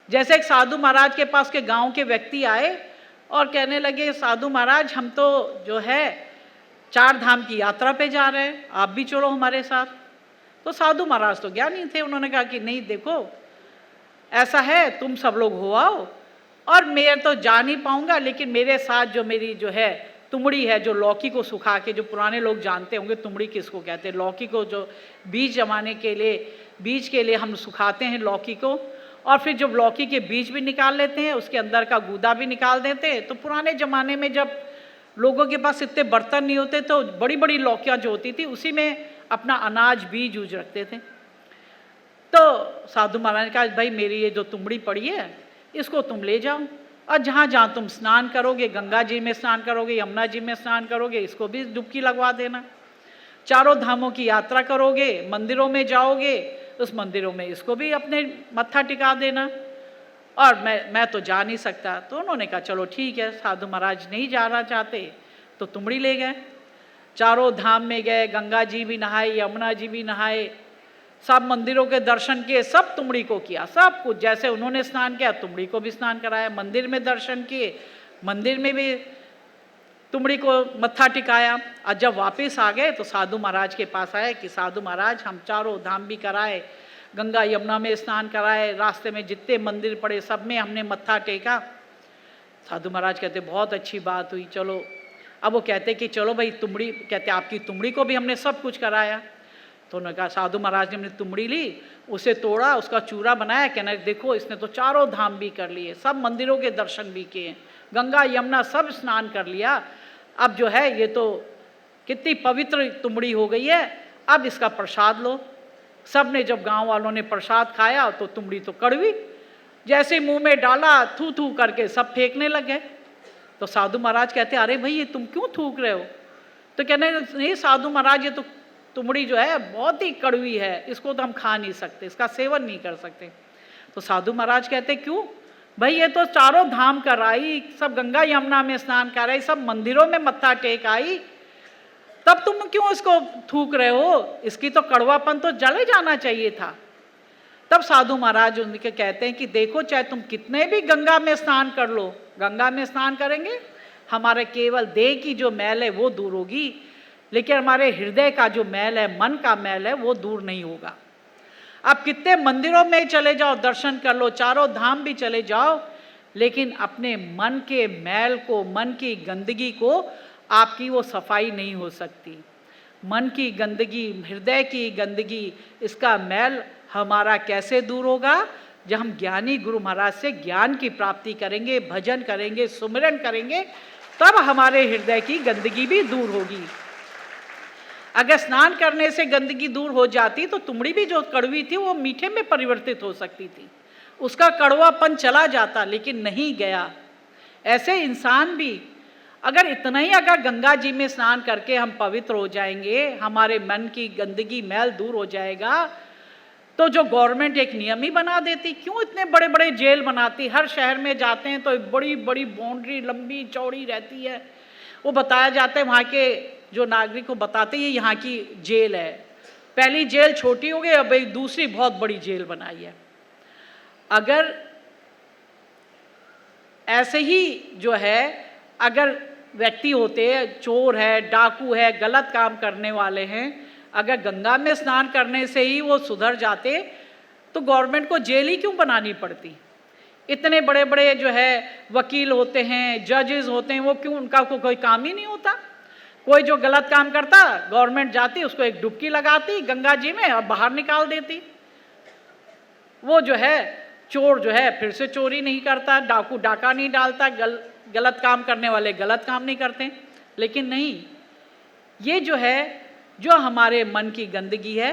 जैसे एक साधु महाराज के पास के गांव के व्यक्ति आए और कहने लगे, साधु महाराज हम तो जो है 4 धाम की यात्रा पे जा रहे हैं, आप भी चलो हमारे साथ। तो साधु महाराज तो ज्ञानी थे, उन्होंने कहा कि नहीं देखो ऐसा है, तुम सब लोग हो आओ और मैं तो जा नहीं पाऊंगा, लेकिन मेरे साथ जो मेरी जो है तुमड़ी है, जो लौकी को सुखा के, जो पुराने लोग जानते होंगे तुमड़ी किसको कहते हैं, लौकी को जो बीज जमाने के लिए, बीज के लिए हम सुखाते हैं लौकी को, और फिर जब लौकी के बीज भी निकाल लेते हैं, उसके अंदर का गूदा भी निकाल देते हैं। तो पुराने ज़माने में जब लोगों के पास इतने बर्तन नहीं होते तो बड़ी बड़ी लौकियाँ जो होती थी उसी में अपना अनाज बीज ऊज रखते थे। तो साधु महाराज ने कहा, भाई मेरी ये जो तुमड़ी पड़ी है इसको तुम ले जाओ, और जहाँ जहाँ तुम स्नान करोगे, गंगा जी में स्नान करोगे, यमुना जी में स्नान करोगे, इसको भी डुबकी लगवा देना। चारों धामों की यात्रा करोगे, मंदिरों में जाओगे, उस मंदिरों में इसको भी अपने मत्था टिका देना। और मैं तो जा नहीं सकता। तो उन्होंने कहा चलो ठीक है, साधु महाराज नहीं जाना चाहते तो तुमड़ी ले गए। चारों धाम में गए, गंगा जी भी नहाए, यमुना जी भी नहाए, सब मंदिरों के दर्शन किए, सब तुमड़ी को किया, सब कुछ जैसे उन्होंने स्नान किया तुमड़ी को भी स्नान कराया, मंदिर में दर्शन किए, मंदिर में भी तुमड़ी को मत्था टिकाया। और जब वापस आ गए तो साधु महाराज के पास आए कि साधु महाराज हम चारों धाम भी कराए, गंगा यमुना में स्नान कराए, रास्ते में जितने मंदिर पड़े सब में हमने मत्था टेका। साधु महाराज कहते बहुत अच्छी बात हुई, चलो। अब वो कहते कि चलो भाई तुमड़ी, कहते आपकी तुमड़ी को भी हमने सब कुछ कराया। तो उन्होंने कहा, साधु महाराज ने हमने तुमड़ी ली, उसे तोड़ा, उसका चूरा बनाया, कहना देखो इसने तो चारों धाम भी कर लिए, सब मंदिरों के दर्शन भी किए, गंगा यमुना सब स्नान कर लिया, अब जो है ये तो कितनी पवित्र तुमड़ी हो गई है, अब इसका प्रसाद लो। सब ने, जब गांव वालों ने प्रसाद खाया तो तुमड़ी तो कड़वी, जैसे मुंह में डाला थू थू करके सब फेंकने लगे। तो साधु महाराज कहते, अरे भाई ये तुम क्यों थूक रहे हो? तो कहने नहीं साधु महाराज ये तो तुमड़ी जो है बहुत ही कड़वी है, इसको तो हम खा नहीं सकते, इसका सेवन नहीं कर सकते। तो साधु महाराज कहते क्यों? भाई ये तो चारों धाम कर आई, सब गंगा यमुना में स्नान कर आई, सब मंदिरों में मत्था टेक आई, तब तुम क्यों इसको थूक रहे हो? इसकी तो कड़वापन तो जले जाना चाहिए था। तब साधु महाराज उनके कहते हैं कि देखो चाहे तुम कितने भी गंगा में स्नान कर लो, गंगा में स्नान करेंगे हमारे केवल देह की जो मैल है वो दूर होगी, लेकिन हमारे हृदय का जो मैल है, मन का मैल है, वो दूर नहीं होगा। आप कितने मंदिरों में चले जाओ, दर्शन कर लो, चारों धाम भी चले जाओ, लेकिन अपने मन के मैल को, मन की गंदगी को आपकी वो सफाई नहीं हो सकती। मन की गंदगी, हृदय की गंदगी, इसका मैल हमारा कैसे दूर होगा? जब हम ज्ञानी गुरु महाराज से ज्ञान की प्राप्ति करेंगे, भजन करेंगे, सुमिरन करेंगे, तब हमारे हृदय की गंदगी भी दूर होगी। अगर स्नान करने से गंदगी दूर हो जाती तो तुमड़ी भी जो कड़वी थी वो मीठे में परिवर्तित हो सकती थी, उसका कड़वापन चला जाता, लेकिन नहीं गया। ऐसे इंसान भी अगर इतना ही, अगर गंगा जी में स्नान करके हम पवित्र हो जाएंगे, हमारे मन की गंदगी मैल दूर हो जाएगा, तो जो गवर्नमेंट एक नियम ही बना देती, क्यों इतने बड़े बड़े जेल बनाती? हर शहर में जाते हैं तो बड़ी बड़ी बाउंड्री लंबी चौड़ी रहती है, वो बताया जाता है, वहाँ के जो नागरिक को बताते हैं यहाँ की जेल है, पहली जेल छोटी हो गई, अब एक दूसरी बहुत बड़ी जेल बनाई है। अगर ऐसे ही जो है, अगर व्यक्ति होते हैं, चोर है, डाकू है, गलत काम करने वाले हैं, अगर गंगा में स्नान करने से ही वो सुधर जाते तो गवर्नमेंट को जेल ही क्यों बनानी पड़ती? इतने बड़े बड़े जो है वकील होते हैं, जजेस होते हैं, वो क्यों, उनका कोई काम ही नहीं होता? कोई जो गलत काम करता, गवर्नमेंट जाती, उसको एक डुबकी लगाती गंगा जी में और बाहर निकाल देती। वो जो है चोर जो है फिर से चोरी नहीं करता, डाकू डाका नहीं डालता, गलत काम करने वाले गलत काम नहीं करते। लेकिन नहीं, ये जो है, जो हमारे मन की गंदगी है,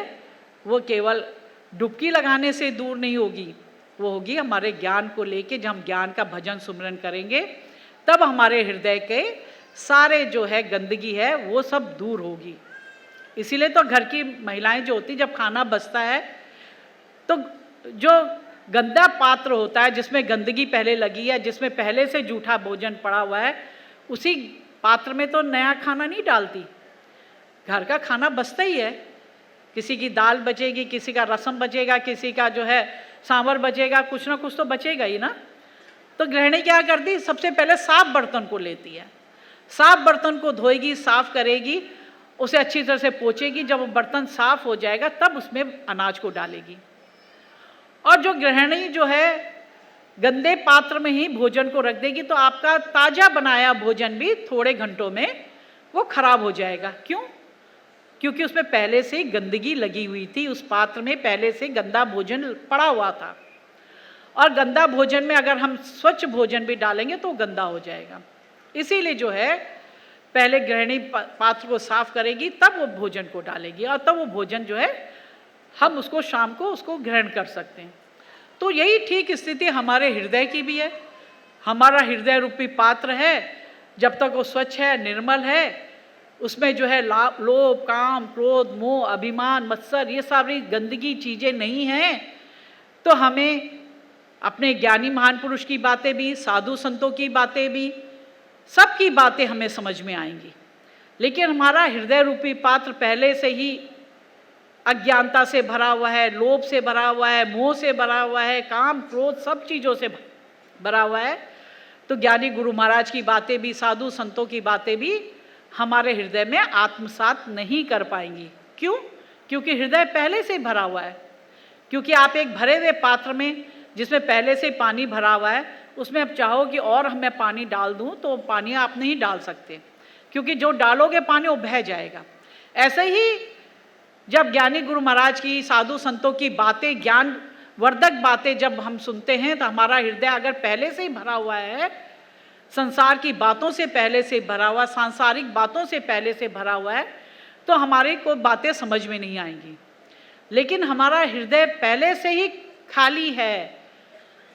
वो केवल डुबकी लगाने से दूर नहीं होगी, वो होगी हमारे ज्ञान को लेके। जब हम ज्ञान का भजन सुमिरन करेंगे तब हमारे हृदय के सारे जो है गंदगी है वो सब दूर होगी। इसीलिए तो घर की महिलाएं जो होती, जब खाना बचता है तो जो गंदा पात्र होता है, जिसमें गंदगी पहले लगी है, जिसमें पहले से जूठा भोजन पड़ा हुआ है, उसी पात्र में तो नया खाना नहीं डालती। घर का खाना बचता ही है, किसी की दाल बचेगी, किसी का रसम बचेगा, किसी का जो है सांभर बचेगा, कुछ ना कुछ तो बचेगा ही ना। तो गृहिणी क्या करती, सबसे पहले साफ बर्तन को लेती है, साफ बर्तन को धोएगी, साफ करेगी, उसे अच्छी तरह से पोंछेगी। जब वो बर्तन साफ हो जाएगा तब उसमें अनाज को डालेगी। और जो गृहिणी जो है गंदे पात्र में ही भोजन को रख देगी तो आपका ताजा बनाया भोजन भी थोड़े घंटों में वो खराब हो जाएगा। क्यों? क्योंकि उसमें पहले से गंदगी लगी हुई थी, उस पात्र में पहले से गंदा भोजन पड़ा हुआ था। और गंदा भोजन में अगर हम स्वच्छ भोजन भी डालेंगे तो गंदा हो जाएगा। इसीलिए जो है पहले गृहिणी पात्र को साफ करेगी, तब वो भोजन को डालेगी, और तब वो भोजन जो है हम उसको शाम को उसको ग्रहण कर सकते हैं। तो यही ठीक स्थिति हमारे हृदय की भी है। हमारा हृदय रूपी पात्र है, जब तक वो स्वच्छ है, निर्मल है, उसमें जो है लोभ, काम, क्रोध, मोह, अभिमान, मत्सर, ये सारी गंदगी चीज़ें नहीं हैं, तो हमें अपने ज्ञानी महान पुरुष की बातें भी, साधु संतों की बातें भी, सबकी बातें हमें समझ में आएंगी। लेकिन हमारा हृदय रूपी पात्र पहले से ही अज्ञानता से भरा हुआ है, लोभ से भरा हुआ है, मोह से भरा हुआ है, काम, क्रोध, सब चीज़ों से भरा हुआ है। तो ज्ञानी गुरु महाराज की बातें भी, साधु संतों की बातें भी हमारे हृदय में आत्मसात नहीं कर पाएंगी। क्यों? क्योंकि हृदय पहले से भरा हुआ है। क्योंकि आप एक भरे हुए पात्र में जिसमें पहले से पानी भरा हुआ है, उसमें आप चाहो कि और मैं पानी डाल दूं तो पानी आप नहीं डाल सकते, क्योंकि जो डालोगे पानी वो बह जाएगा। ऐसे ही जब ज्ञानी गुरु महाराज की, साधु संतों की बातें, ज्ञान वर्धक बातें जब हम सुनते हैं, तो हमारा हृदय अगर पहले से ही भरा हुआ है, संसार की बातों से पहले से भरा हुआ, सांसारिक बातों से पहले से भरा हुआ है, तो हमारी कोई बातें समझ में नहीं आएंगी। लेकिन हमारा हृदय पहले से ही खाली है,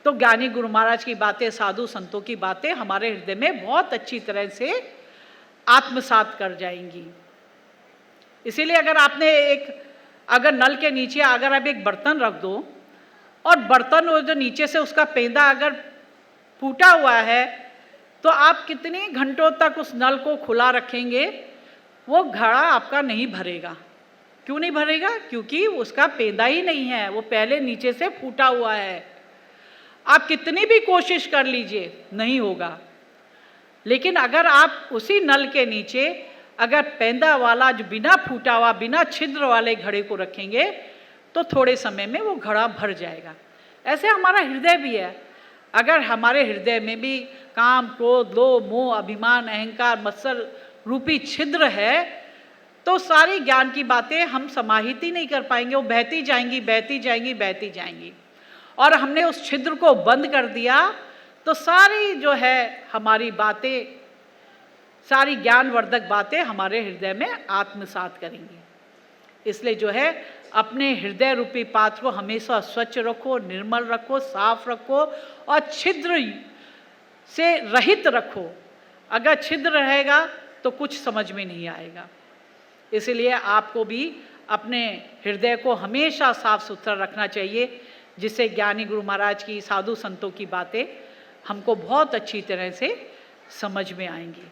तो ज्ञानी गुरु महाराज की बातें, साधु संतों की बातें हमारे हृदय में बहुत अच्छी तरह से आत्मसात कर जाएंगी। इसीलिए अगर नल के नीचे अगर आप एक बर्तन रख दो, और बर्तन वो जो नीचे से उसका पेंदा अगर फूटा हुआ है, तो आप कितने घंटों तक उस नल को खुला रखेंगे, वो घड़ा आपका नहीं भरेगा। क्यों नहीं भरेगा? क्योंकि उसका पेंदा ही नहीं है, वो पहले नीचे से फूटा हुआ है। आप कितनी भी कोशिश कर लीजिए, नहीं होगा। लेकिन अगर आप उसी नल के नीचे अगर पेंदा वाला, जो बिना फूटा हुआ, बिना छिद्र वाले घड़े को रखेंगे, तो थोड़े समय में वो घड़ा भर जाएगा। ऐसे हमारा हृदय भी है। अगर हमारे हृदय में भी काम, क्रोध, लोभ, मोह, अभिमान, अहंकार, मत्सर रूपी छिद्र है, तो सारी ज्ञान की बातें हम समाहित ही नहीं कर पाएंगे, वो बहती जाएंगी, बहती जाएंगी, बहती जाएंगी। और हमने उस छिद्र को बंद कर दिया तो सारी जो है हमारी बातें, सारी ज्ञानवर्धक बातें हमारे हृदय में आत्मसात करेंगी। इसलिए जो है अपने हृदय रूपी पात्र को हमेशा स्वच्छ रखो, निर्मल रखो, साफ रखो, और छिद्र से रहित रखो। अगर छिद्र रहेगा तो कुछ समझ में नहीं आएगा। इसलिए आपको भी अपने हृदय को हमेशा साफ सुथरा रखना चाहिए, जिससे ज्ञानी गुरु महाराज की, साधु संतों की बातें हमको बहुत अच्छी तरह से समझ में आएंगी।